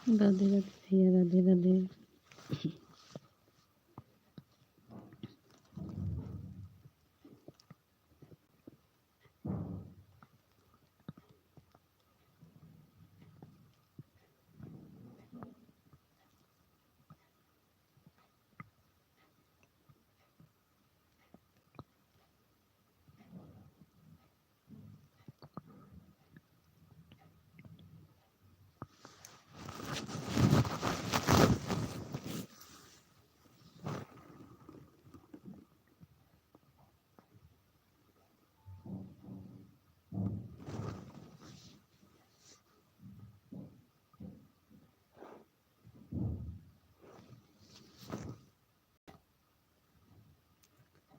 राधे राधे भैया, राधे राधे।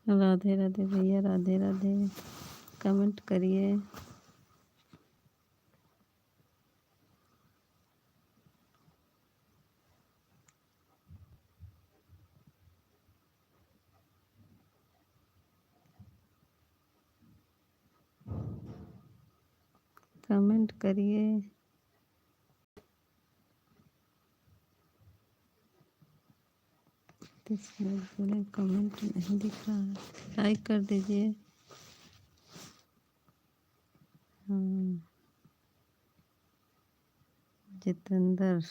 राधे राधे भैया, राधे राधे। कमेंट करिए। कमेंट करिए। पूरे कमेंट नहीं दिख रहा है, लाइक कर दीजिए। हाँ, जितेंद्र,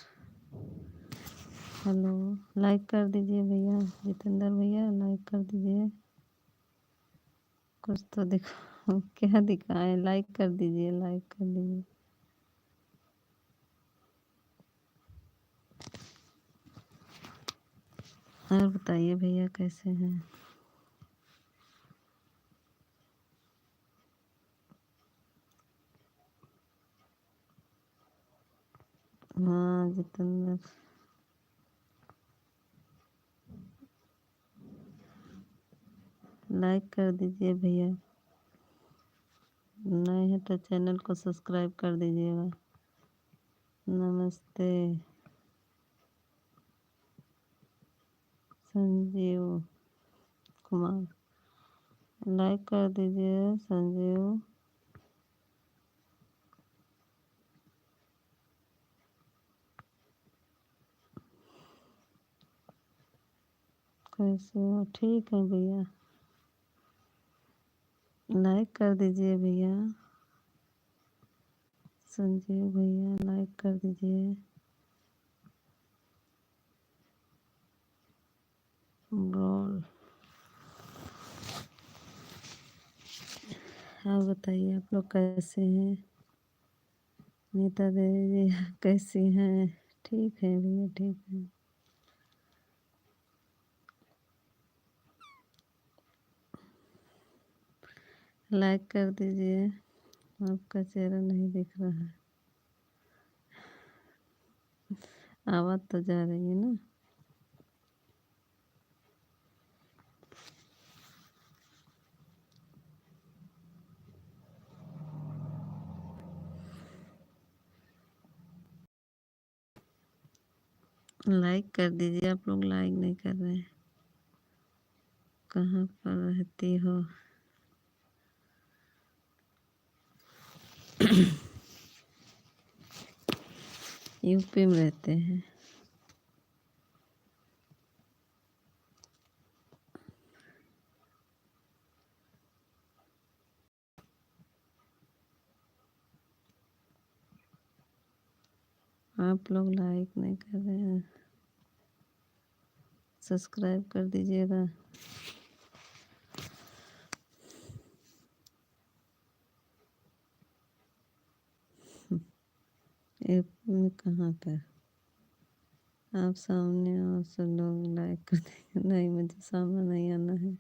हेलो, लाइक कर दीजिए भैया। जितेंद्र भैया लाइक कर दीजिए। कुछ तो दिखा क्या दिखाए, लाइक कर दीजिए, लाइक कर दीजिए। और बताइए भैया कैसे हैं। हाँ जितेंद्र, लाइक कर दीजिए भैया। नए हैं तो चैनल को सब्सक्राइब कर दीजिएगा। नमस्ते संजीव कुमार, लाइक कर दीजिए संजीव। कैसे हो? ठीक है भैया, लाइक कर दीजिए भैया। संजीव भैया लाइक कर दीजिए। बोल, हाँ बताइए आप लोग कैसे हैं। नीता देवी जी कैसी हैं। ठीक है भैया, ठीक है। लाइक कर दीजिए। आपका चेहरा नहीं दिख रहा है, आवाज़ तो जा रही है ना। लाइक कर दीजिए, आप लोग लाइक नहीं कर रहे हैं। कहाँ पर रहती हो। यूपी में रहते हैं। आप लोग लाइक नहीं कर रहे हैं, सब्सक्राइब कर दीजिएगा। यूपी में कहाँ पर। आप सामने आओ, सब लोग लाइक कर देंगे। नहीं, मुझे सामने नहीं आना है।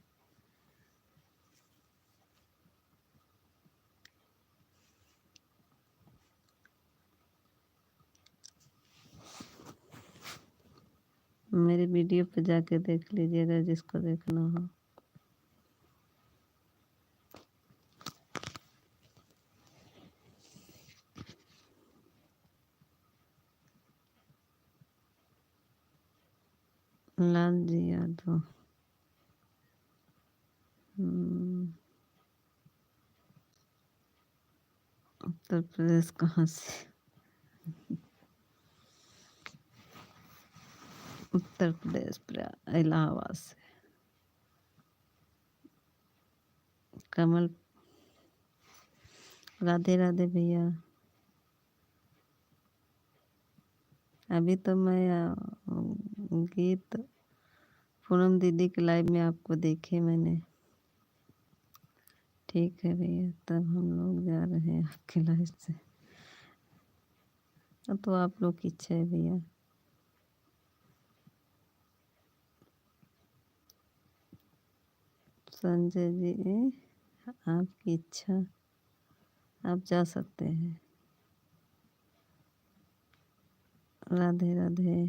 मेरी वीडियो पे जाके देख लीजिएगा जिसको देखना हो। लाल जी यादव। उत्तर प्रदेश कहाँ से। उत्तर प्रदेश इलाहाबाद से। कमल। राधे राधे भैया। अभी तो मैं गीत पूनम दीदी के लाइव में आपको देखे मैंने। ठीक है भैया, तब हम लोग जा रहे हैं आपके लाइव से। तो आप लोग की इच्छा है भैया। संजय जी, आपकी इच्छा, आप जा सकते हैं। राधे राधे।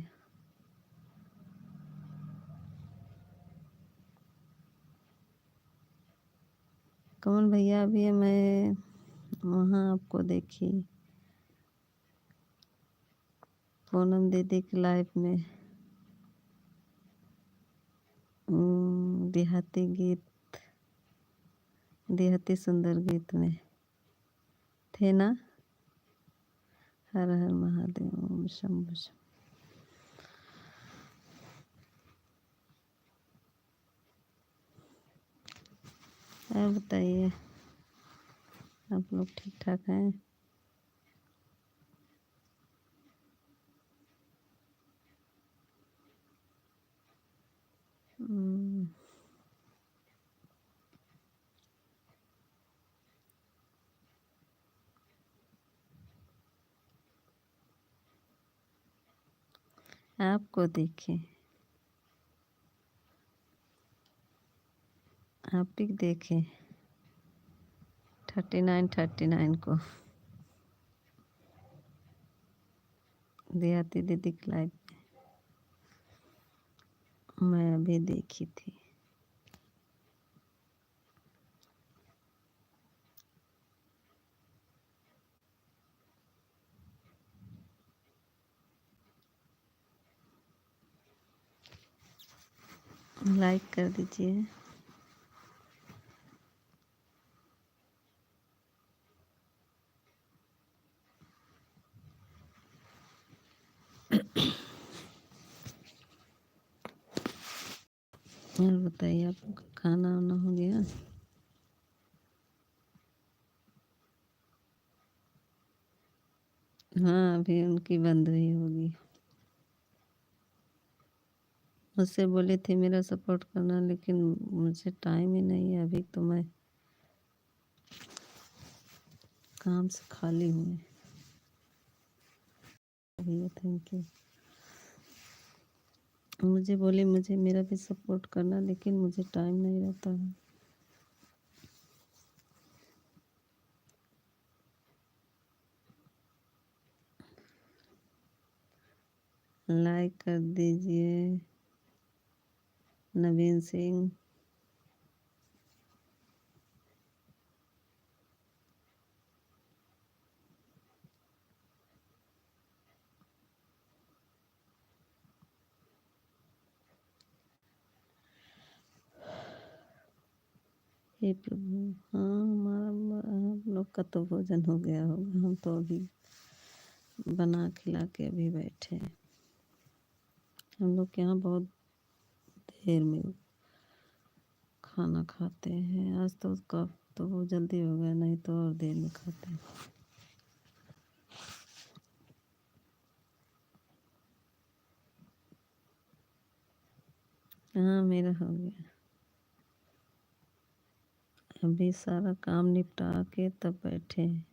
कमल भैया, अभी मैं वहाँ आपको देखी पूनम दीदी के लाइव में। देहाती गीत, देहाती सुंदर गीत में थे ना। हर हर महादेव, ओम शंभु शंभु। और बताइए, आप लोग ठीक ठाक हैं? आपको देखे, आप ही देखे 39 को देहाती दीदी के लाइव मैं अभी देखी थी। लाइक कर दीजिए। और बताइए, आपका खाना वाना हो गया? हाँ, अभी उनकी बंद हुई होगी। मुझसे बोले थे मेरा सपोर्ट करना, लेकिन मुझे टाइम ही नहीं है। अभी तो मैं काम से खाली हूँ। भैया थैंक यू। मुझे बोले मुझे मेरा भी सपोर्ट करना, लेकिन मुझे टाइम नहीं रहता है। लाइक कर दीजिए नवीन सिंह। हे प्रभु, हाँ हमारा हम लोग का तो भोजन हो गया होगा। हम तो अभी बना खिला के अभी बैठे हैं। हम लोग के यहाँ बहुत देर में खाना खाते हैं। आज तो उसका तो बहुत जल्दी हो गया, नहीं तो और देर में खाते हैं। हाँ, मेरा हो गया। अभी सारा काम निपटा के तब बैठे हैं।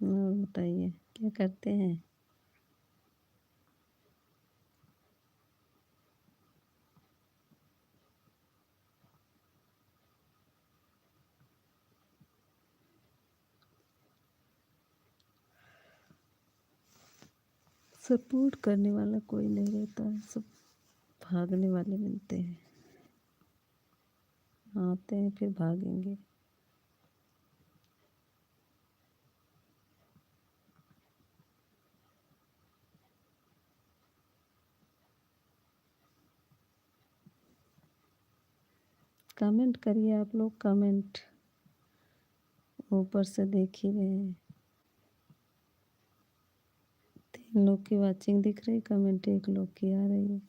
और बताइए क्या करते हैं? सपोर्ट करने वाला कोई नहीं रहता है, सब भागने वाले मिलते हैं। आते हैं फिर भागेंगे। कमेंट करिए आप लोग, कमेंट। ऊपर से देख ही रहे हैं। 3 लोग की वाचिंग दिख रही, कमेंट 1 लोग की आ रही है।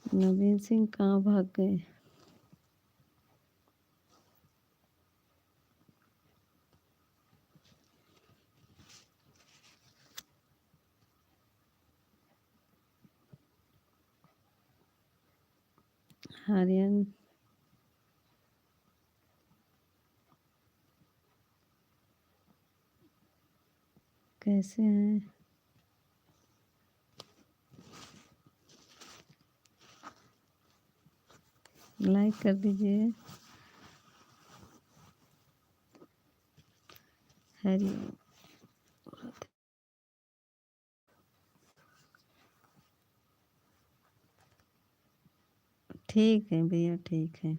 नवीन सिंह कहाँ भाग गए? आर्यन कैसे हैं? लाइक कर दीजिए। हरिओम। ठीक है भैया, ठीक है।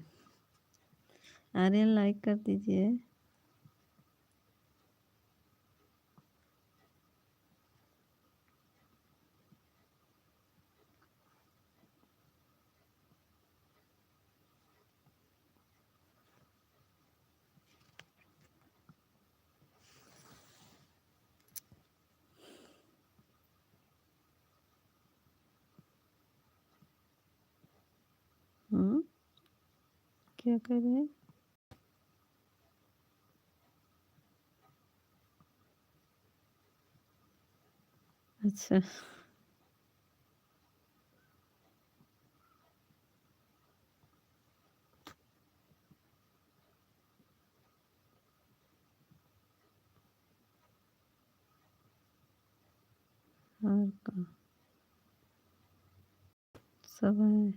आर्यन लाइक कर दीजिए। क्या कर रहे हैं? अच्छा। और का सब है।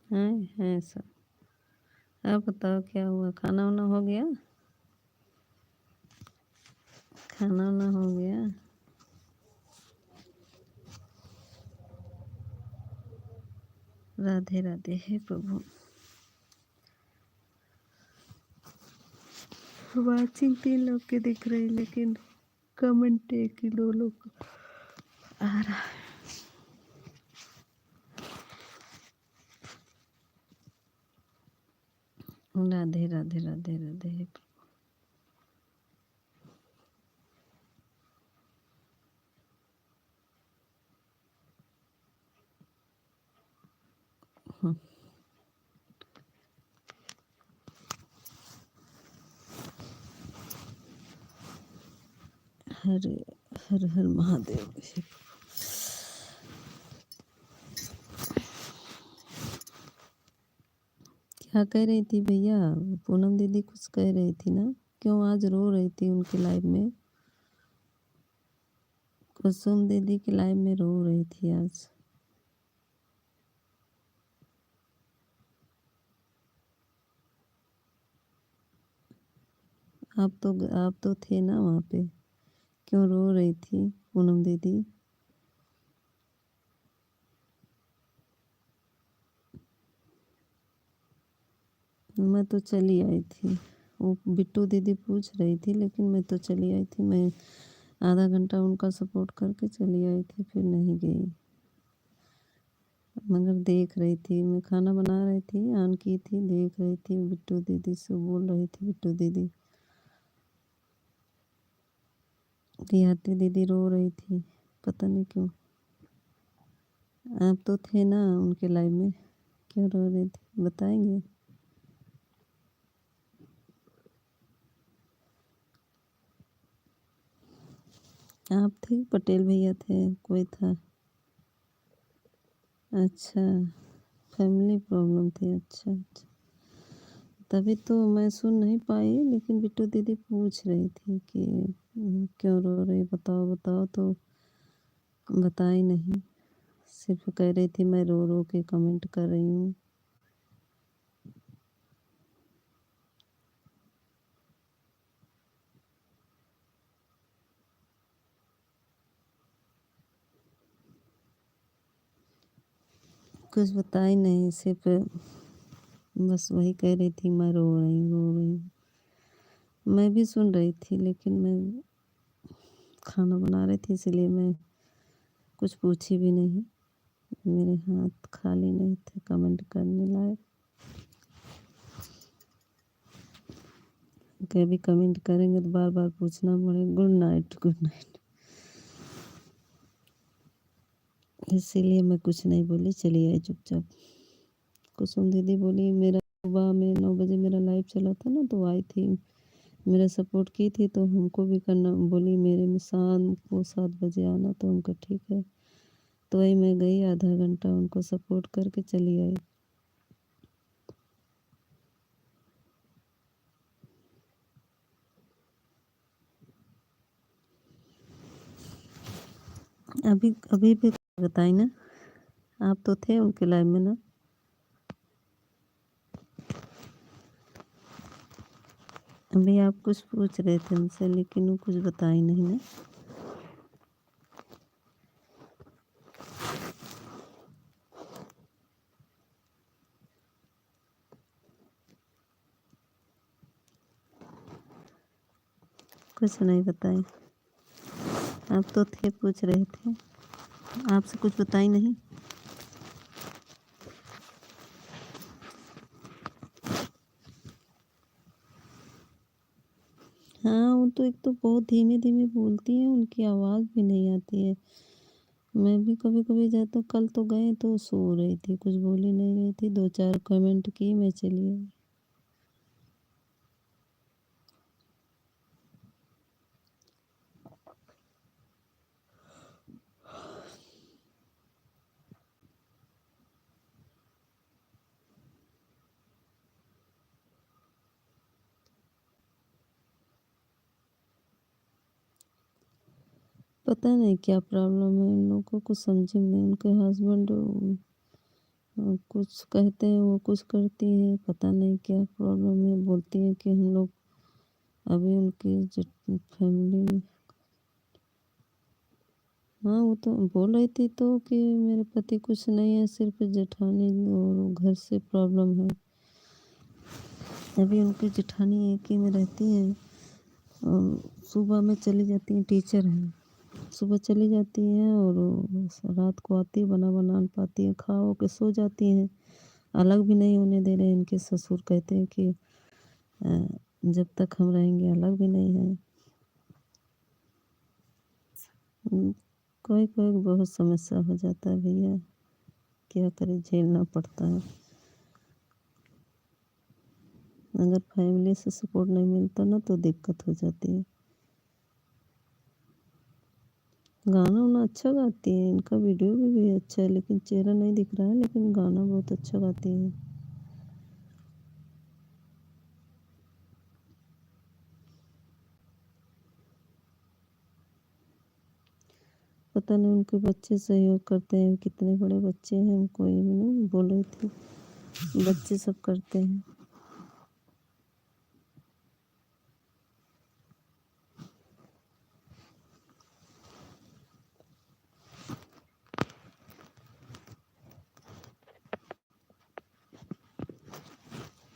हैं सब। आप बताओ क्या हुआ? खाना वाना हो गया? खाना वाना हो गया? राधे राधे। हे प्रभु। वाचिंग 3 लोग की दिख रही, लेकिन कमेंट 1 ही 2 लोग आ रहा है। राधे राधे राधे राधे। हे प्रभु। हरे हर हर महादेव। हे क्या कह रही थी भैया? पूनम दीदी कुछ कह रही थी ना? क्यों आज रो रही थी उनके लाइव में? कुसुम दीदी की लाइव में रो रही थी आज। आप तो थे ना वहाँ पे? क्यों रो रही थी पूनम दीदी? मैं तो चली आई थी। वो बिट्टू दीदी पूछ रही थी, लेकिन मैं तो चली आई थी। मैं आधा घंटा उनका सपोर्ट करके चली आई थी, फिर नहीं गई। मगर देख रही थी, मैं खाना बना रही थी, ऑन की थी, देख रही थी। बिट्टू दीदी से बोल रही थी, बिट्टू दीदी। रियाती दीदी रो रही थी, पता नहीं क्यों। आप तो थे ना उनके लाइव में? क्यों रो रही थी बताएंगे? आप थे, पटेल भैया थे, कोई था? अच्छा, फैमिली प्रॉब्लम थी। अच्छा अच्छा, तभी तो मैं सुन नहीं पाई। लेकिन बिट्टू दीदी पूछ रही थी कि क्यों रो रही, बताओ बताओ, तो बताई नहीं। सिर्फ कह रही थी मैं रो रो के कमेंट कर रही हूँ। कुछ बताई नहीं, सिर्फ बस वही कह रही थी मैं रो रही हूँ, रो रही हूँ। मैं भी सुन रही थी, लेकिन मैं खाना बना रही थी, इसलिए मैं कुछ पूछी भी नहीं। मेरे हाथ खाली नहीं थे कमेंट करने लायक। कभी कमेंट करेंगे तो बार बार पूछना पड़ेगा गुड नाइट गुड नाइट, इसीलिए मैं कुछ नहीं बोली, चली आई चुपचाप। कुसुम दीदी बोली मेरा सुबह में 9 बजे मेरा लाइव चला था ना, तो आई थी, मेरा सपोर्ट की थी, तो हमको भी करना बोली, मेरे में शाम को 7 बजे आना, तो उनका ठीक है। तो वही मैं गई, आधा घंटा उनको सपोर्ट करके चली आई। अभी अभी भी बताई ना, आप तो थे उनके लाइव में ना। अभी आप कुछ पूछ रहे थे उनसे, लेकिन वो कुछ बताई नहीं ना। कुछ नहीं बताई, आप तो थे, पूछ रहे थे, आपसे कुछ बताई नहीं। हाँ, वो तो एक तो बहुत धीमे धीमे बोलती है, उनकी आवाज़ भी नहीं आती है। मैं भी कभी कभी जाता, कल तो गए तो सो रही थी, कुछ बोली नहीं रही थी, 2-4 कमेंट की, मैं चली आई। पता नहीं क्या प्रॉब्लम है उन लोगों को, कुछ समझ में नहीं। उनके हस्बैंड कुछ कहते हैं, वो कुछ करती है, पता नहीं क्या प्रॉब्लम है। बोलती है कि हम लोग अभी उनकी फैमिली, हाँ वो तो बोल रही थी तो कि मेरे पति कुछ नहीं है, सिर्फ जेठानी और घर से प्रॉब्लम है। अभी उनकी जेठानी एक ही में रहती है, सुबह में चली जाती हैं, टीचर हैं, सुबह चली जाती हैं और रात को आती है, बना बना नहीं पाती हैं, खा हो के सो जाती हैं। अलग भी नहीं होने दे रहे हैं, इनके ससुर कहते हैं कि जब तक हम रहेंगे अलग भी नहीं है। कोई कोई बहुत समस्या हो जाता है भैया, क्या करें, झेलना पड़ता है। अगर फैमिली से सपोर्ट नहीं मिलता ना तो दिक्कत हो जाती है। गाना वाना अच्छा गाती है, इनका वीडियो भी अच्छा है, लेकिन चेहरा नहीं दिख रहा है, लेकिन गाना बहुत अच्छा गाती है। पता नहीं उनके बच्चे सहयोग करते हैं, कितने बड़े बच्चे हैं, हमको ये भी नहीं बोल रही थी, बच्चे सब करते हैं।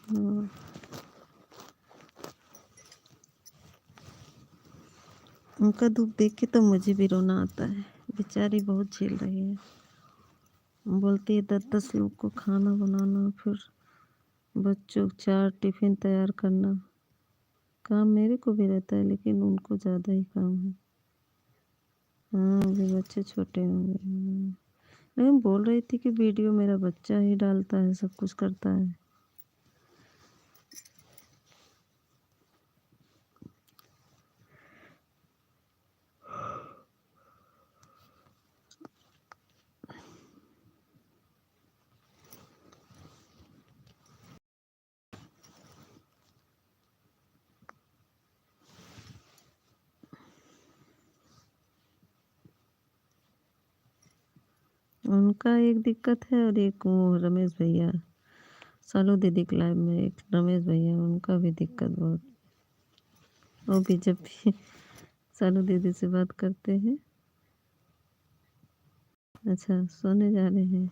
हाँ, उनका दुख देख के तो मुझे भी रोना आता है, बेचारी बहुत झेल रही है। बोलती है 10-10 लोग को खाना बनाना, फिर बच्चों 4 टिफिन तैयार करना, काम मेरे को भी रहता है, लेकिन उनको ज़्यादा ही काम है। हाँ, अभी बच्चे छोटे होंगे। लेकिन बोल रही थी कि वीडियो मेरा बच्चा ही डालता है, सब कुछ करता है। उनका एक दिक्कत है, और एक वो रमेश भैया, सालू दीदी के लाइव में एक रमेश भैया, उनका भी दिक्कत बहुत। वो भी जब भी सालू दीदी से बात करते हैं। अच्छा, सोने जा रहे हैं।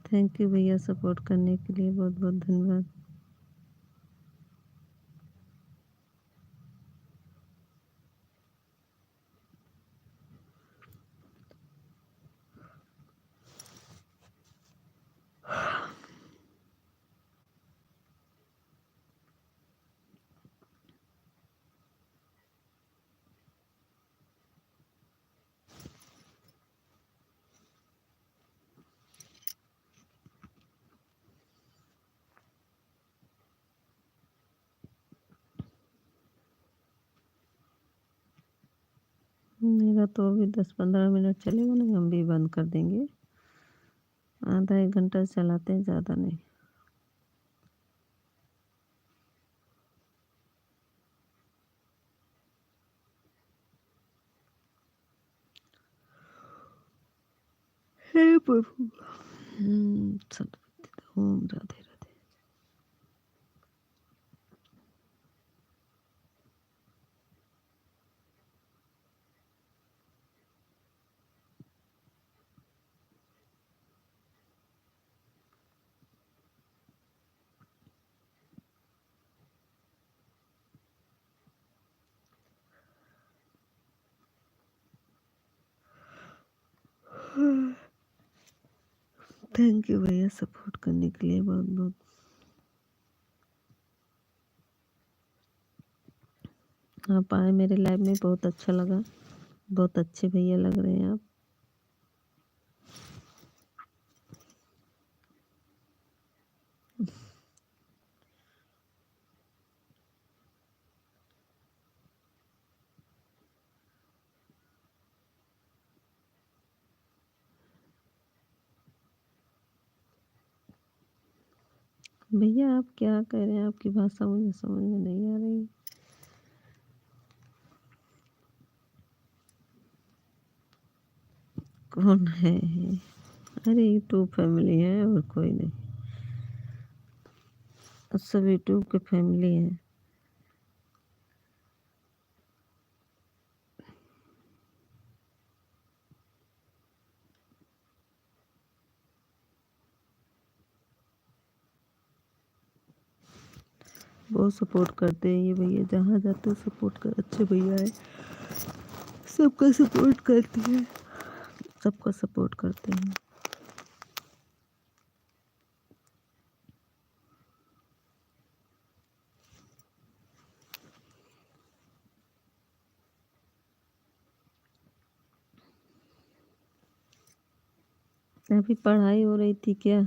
थैंक यू भैया सपोर्ट करने के लिए, बहुत बहुत धन्यवाद। मेरा तो अभी 10-15 मिनट चलेगा नहीं, हम भी बंद कर देंगे। आधा 1 घंटा चलाते हैं, ज़्यादा नहीं। हे प्रभु। ओम राधे राधे। थैंक यू भैया सपोर्ट करने के लिए, बहुत बहुत। आप आए मेरे लाइव में, बहुत अच्छा लगा। बहुत अच्छे भैया लग रहे हैं आप। भैया आप क्या कह रहे हैं? आपकी भाषा मुझे समझ में नहीं आ रही। कौन है? अरे यूट्यूब फैमिली है और कोई नहीं। सब यूट्यूब के फैमिली है। बहुत सपोर्ट करते हैं ये भैया, जहाँ जाते हैं सपोर्ट कर। अच्छे भैया है, सबका सपोर्ट करते हैं, सबका सपोर्ट करते हैं। अभी पढ़ाई हो रही थी क्या?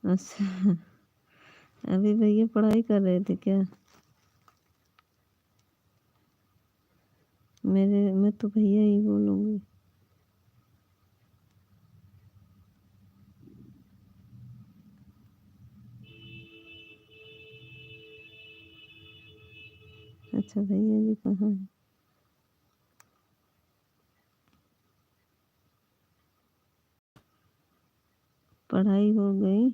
अच्छा। अभी भैया पढ़ाई कर रहे थे क्या? मैं तो भैया ही बोलूँगी। अच्छा भैया जी कहाँ हैं? पढ़ाई हो गई?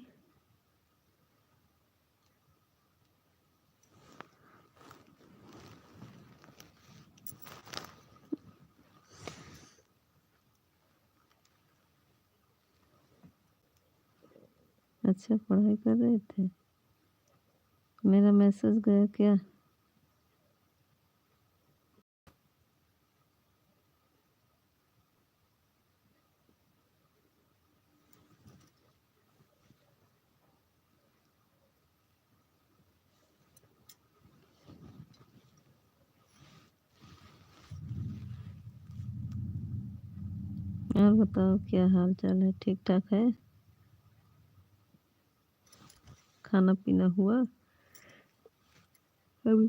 अच्छा पढ़ाई कर रहे थे। मेरा मैसेज गया क्या? और बताओ क्या हाल चाल है? ठीक ठाक है? खाना पीना हुआ? अभी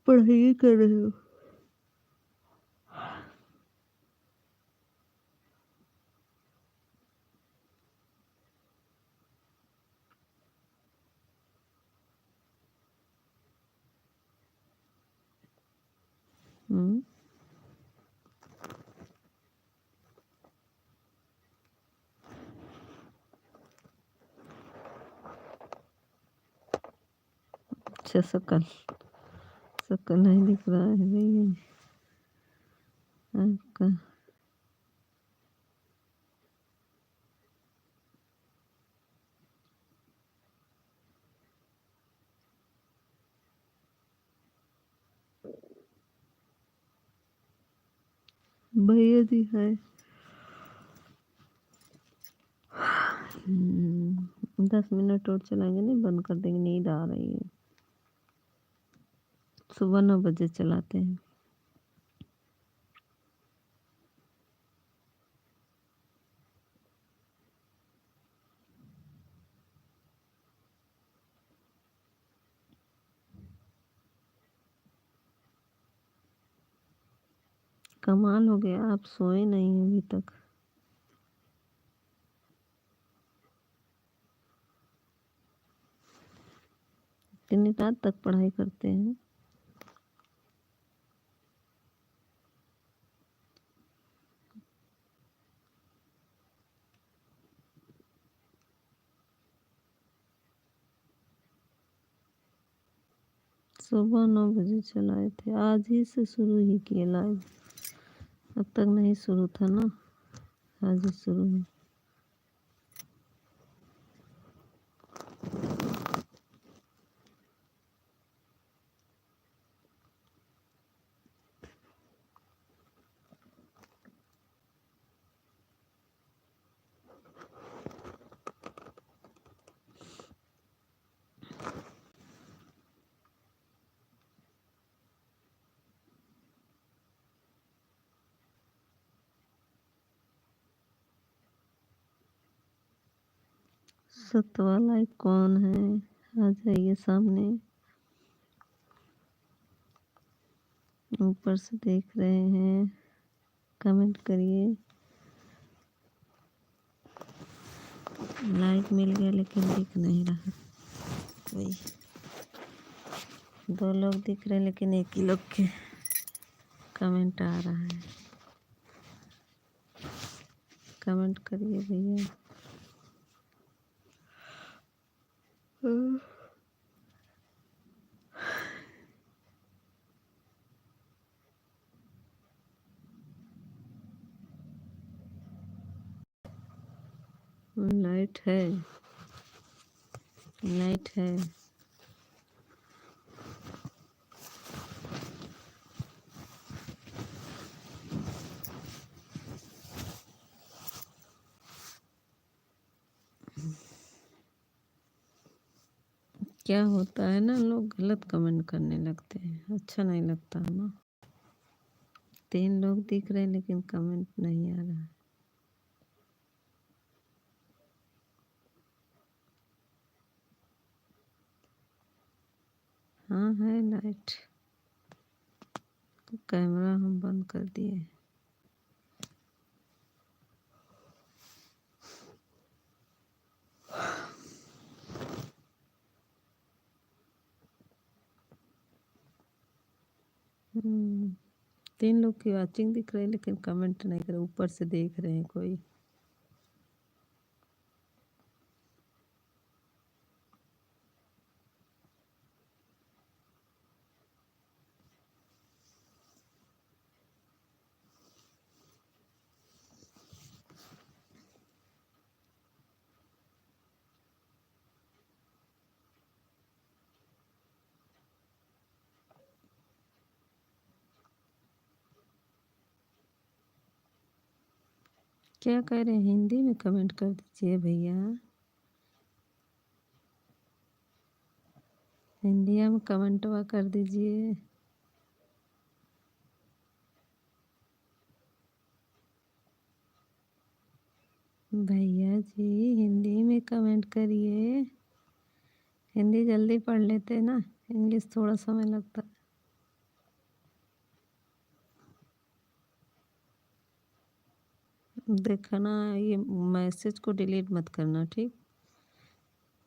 पढ़ाई कर रहे हो? हम्म। अच्छा सकल। शक्ल नहीं दिख रहा है भैया आपका। भैया जी है। 10 मिनट और चलाएंगे, नहीं बंद कर देंगे, नींद आ रही है। सुबह 9 बजे चलाते हैं। कमाल हो गया, आप सोए नहीं हैं अभी तक। कितनी रात तक पढ़ाई करते हैं? सुबह 9 बजे चलाए थे, आज ही से शुरू ही किए लाइव। अब तक नहीं शुरू था ना, आज ही शुरू है। सतवा लाइव कौन है? आ जाइए सामने, ऊपर से देख रहे हैं, कमेंट करिए। लाइक मिल गया लेकिन दिख नहीं रहा कोई। 2 लोग दिख रहे हैं लेकिन एक ही लोग के कमेंट आ रहा है। कमेंट करिए भैया। लाइट है, लाइट है। क्या होता है ना, लोग गलत कमेंट करने लगते हैं, अच्छा नहीं लगता है ना। 3 लोग दिख रहे हैं लेकिन कमेंट नहीं आ रहा है। हाँ है लाइट, कैमरा हम बंद कर दिए। हम्म, 3 लोग की वाचिंग दिख रही है लेकिन कमेंट नहीं कर रहे, ऊपर से देख रहे हैं कोई। क्या कह रहे हैं? हिंदी में कमेंट कर दीजिए भैया, हिंदी में कमेंटवा कर दीजिए। भैया जी हिंदी में कमेंट करिए, हिंदी जल्दी पढ़ लेते ना, इंग्लिश थोड़ा समय लगता है। देखना, ये मैसेज को डिलीट मत करना, ठीक?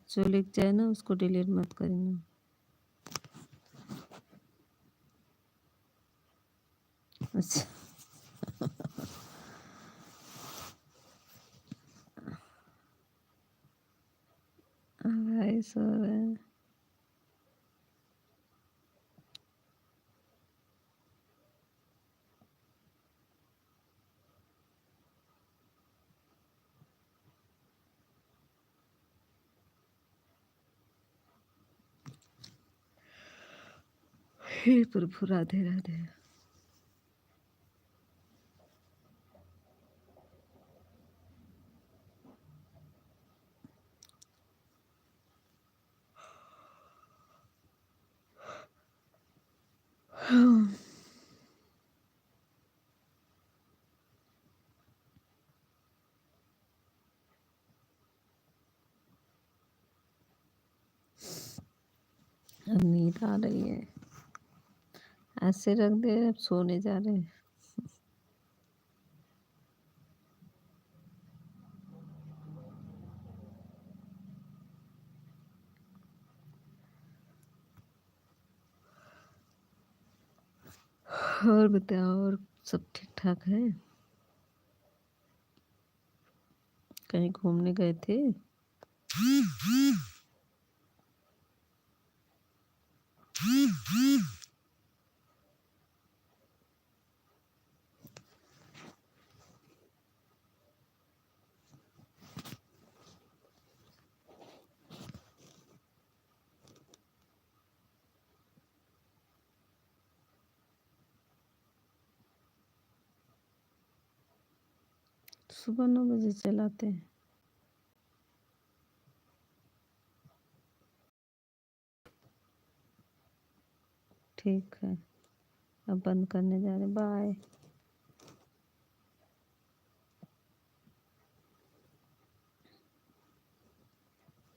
जो लिख जाए ना उसको डिलीट मत करना। अच्छा भाई सो रहे हैं। हे प्रभु, राधे राधे। अब नींद आ रही है, ऐसे रख दे, अब सोने जा रहे हैं। और बताओ, और सब ठीक ठाक है? कहीं घूमने गए थे? सुबह 9 बजे चलाते हैं। ठीक है, अब बंद करने जा रहे, बाय।